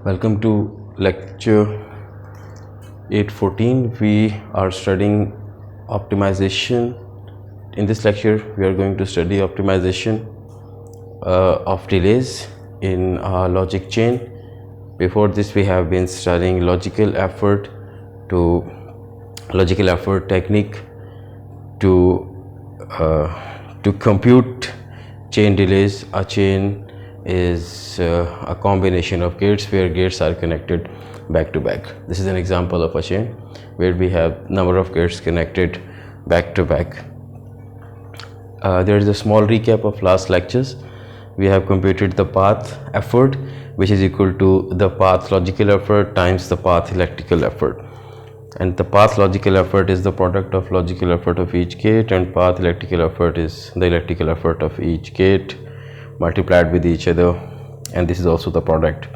Welcome to lecture 814. We are studying optimization. In this lecture, we are going to study optimization of delays in a logic chain. Before this, we have been studying logical effort technique to compute chain delays. A chain is a combination of gates where gates are connected back to back. This is an example of a chain where we have number of gates connected back to back. There is a small recap of last lectures. We have computed the path effort, which is equal to the path logical effort times the path electrical effort, and the path logical effort is the product of logical effort of each gate, and path electrical effort is the electrical effort of each gate multiplied with each other, and this is also the product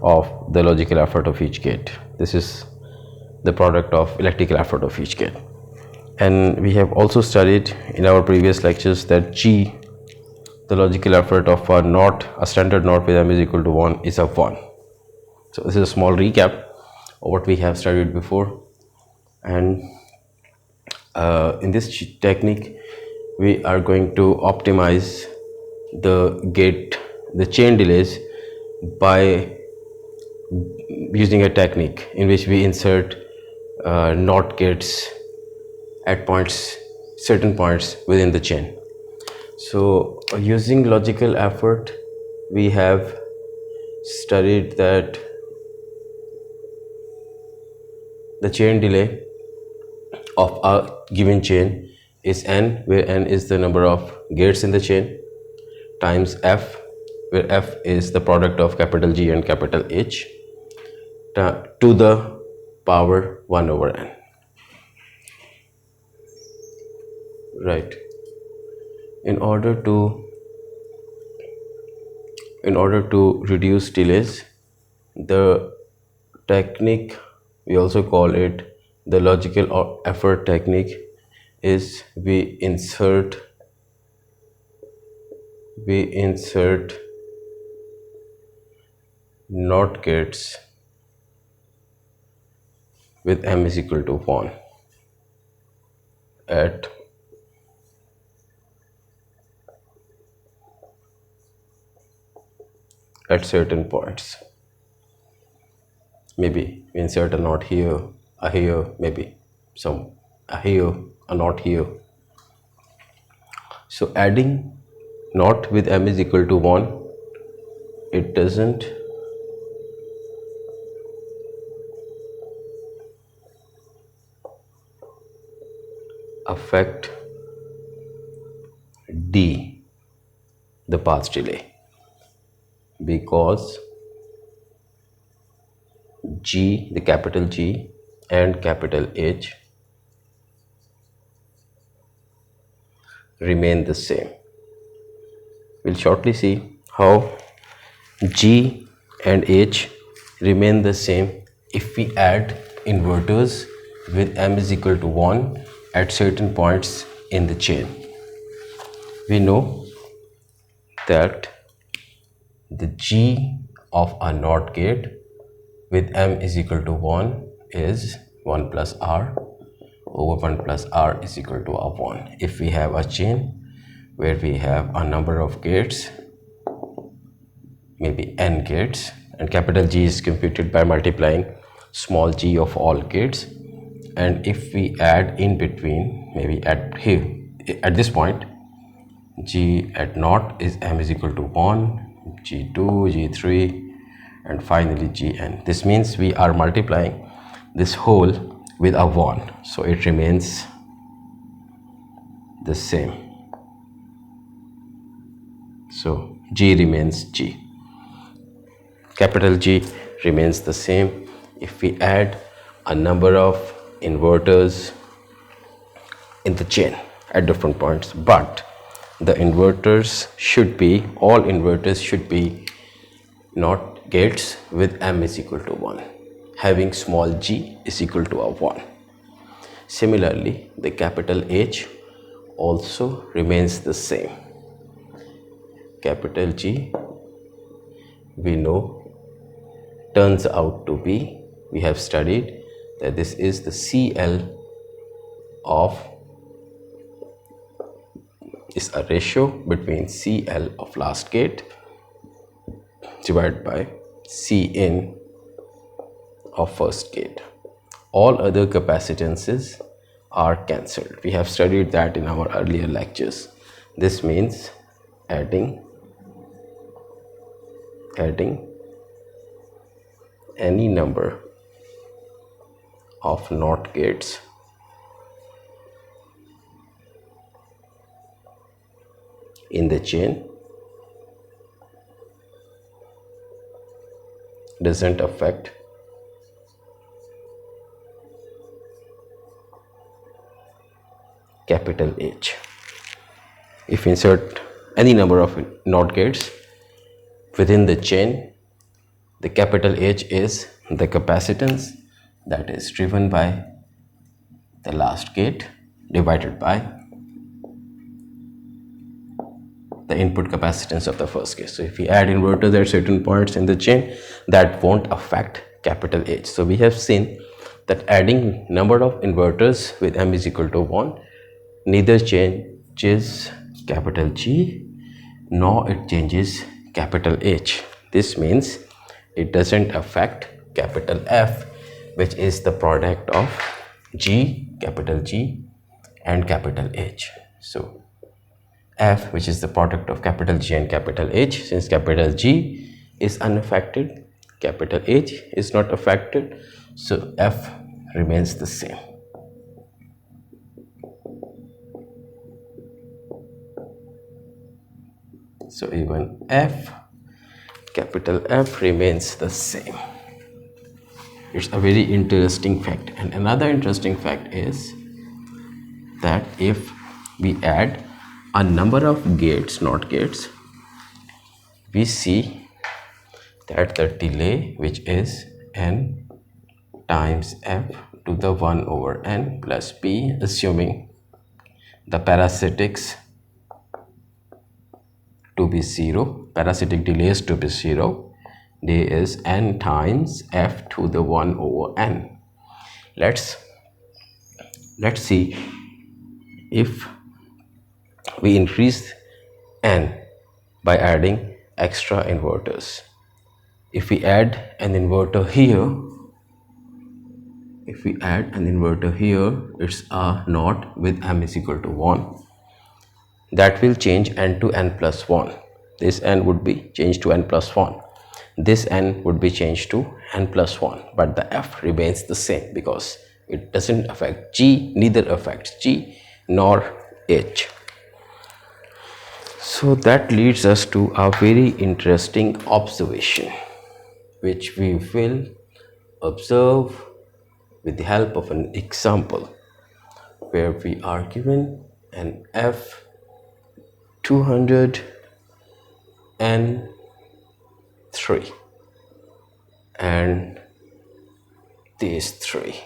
of the logical effort of each gate. This is the product of electrical effort of each gate. And we have also studied in our previous lectures that G, the logical effort of a standard knot with M is equal to 1, is of 1. So this is a small recap of what we have studied before. And in this technique, we are going to optimize the chain delays by using a technique in which we insert NOT gates at certain points within the chain. So using logical effort, we have studied that the chain delay of a given chain is n, where n is the number of gates in the chain, times f, where f is the product of capital G and capital H, to the power 1 over n. Right. In order to reduce delays, the technique, we also call it the logical effort technique, is we insert NOT gates with M is equal to 1 at certain points. Maybe we insert a knot here, a here, maybe a here, a knot here. So adding knot with M is equal to 1, it doesn't affect D, the path delay, because G, the capital G and capital H remain the same. We'll shortly see how G and H remain the same if we add inverters with M is equal to 1 at certain points in the chain. We know that the G of a NOT gate with M is equal to 1 is 1 plus R over 1 plus R is equal to 1. If we have a chain where we have a number of gates, maybe n gates, and capital G is computed by multiplying small g of all gates, and if we add in between, maybe at here, at this point, G at naught is M is equal to 1, G2, G3, and finally Gn. This means we are multiplying this whole with a 1, so it remains the same. So G remains G. Capital G remains the same if we add a number of inverters in the chain at different points, but the inverters should be, all inverters should be not gates with M is equal to 1, having small g is equal to 1. Similarly, the capital H also remains the same. Capital G, we know turns out to be, we have studied that this is the CL of, is a ratio between CL of last gate divided by Cin of first gate. All other capacitances are cancelled. We have studied that in our earlier lectures. This means adding any number of NOT gates in the chain doesn't affect capital H. If we insert any number of NOT gates within the chain, the capital H is the capacitance that is driven by the last gate divided by the input capacitance of the first gate. So if we add inverters at certain points in the chain, that won't affect capital H. So we have seen that adding number of inverters with m is equal to 1 neither changes capital G nor it changes capital H. This means it doesn't affect capital F, which is the product of capital G and capital H. So F, which is the product of capital G and capital H, since capital G is unaffected, capital H is not affected, so F remains the same. So even capital F remains the same. It's a very interesting fact. And another interesting fact is that if we add a number of gates, NOT gates, we see that the delay, which is n times f to the 1 over n plus p, assuming the parasitics to be 0, parasitic delays to be 0, day is n times f to the 1 over n. Let's see if we increase n by adding extra inverters. If we add an inverter here, it's a NOT with m is equal to 1. That will change n to n plus 1. This n would be changed to n plus 1. This n would be changed to n plus 1. But the f remains the same because it doesn't affect G, neither affects G nor H. So that leads us to a very interesting observation, which we will observe with the help of an example where we are given an F 200 and 3 and these 3.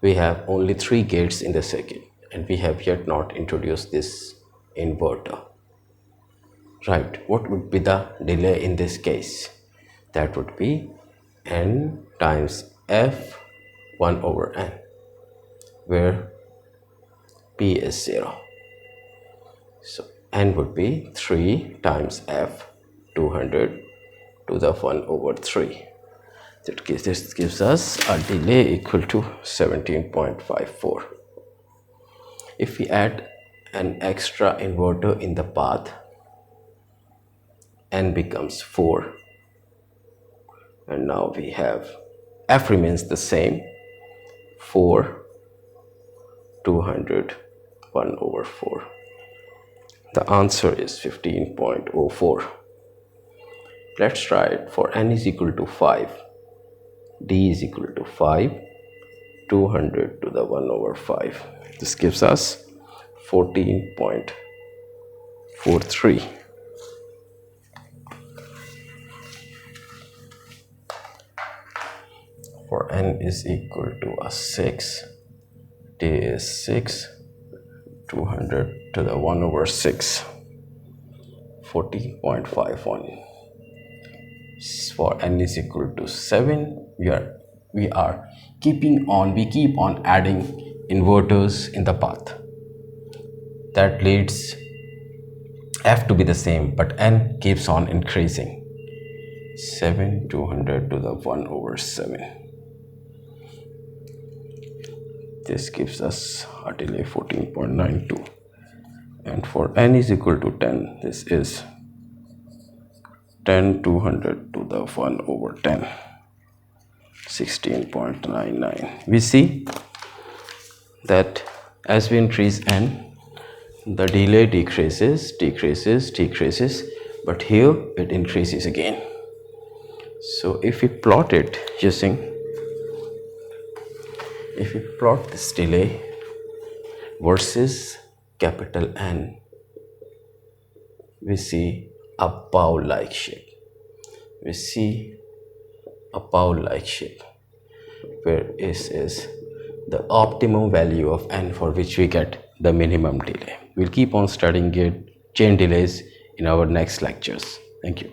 We have only 3 gates in the circuit and we have yet not introduced this inverter. Right, what would be the delay in this case? That would be n times f 1 over n, where p is 0. So n would be 3 times f 200 to the 1 over 3. This gives us a delay equal to 17.54. If we add an extra inverter in the path, n becomes 4, and now we have f remains the same, 4 200 1 over 4. The answer is 15.04. Let's try it for n is equal to 5, d is equal to 5, 200 to the 1 over 5. This gives us 14.43. For n is equal to a 6, d is 6, 200 to the 1 over 6, 40.51. For n is equal to 7, we keep on adding inverters in the path. That leads f to be the same, but n keeps on increasing. 7 200 to the 1 over 7. This gives us a delay 14.92, and for n is equal to 10, this is 10 200 to the 1 over 10, 16.99. We see that as we increase n, the delay decreases, but here it increases again. So if we plot this delay versus capital N, we see a bowl-like shape. Where S is the optimum value of n for which we get the minimum delay. We'll keep on studying chain delays in our next lectures. Thank you.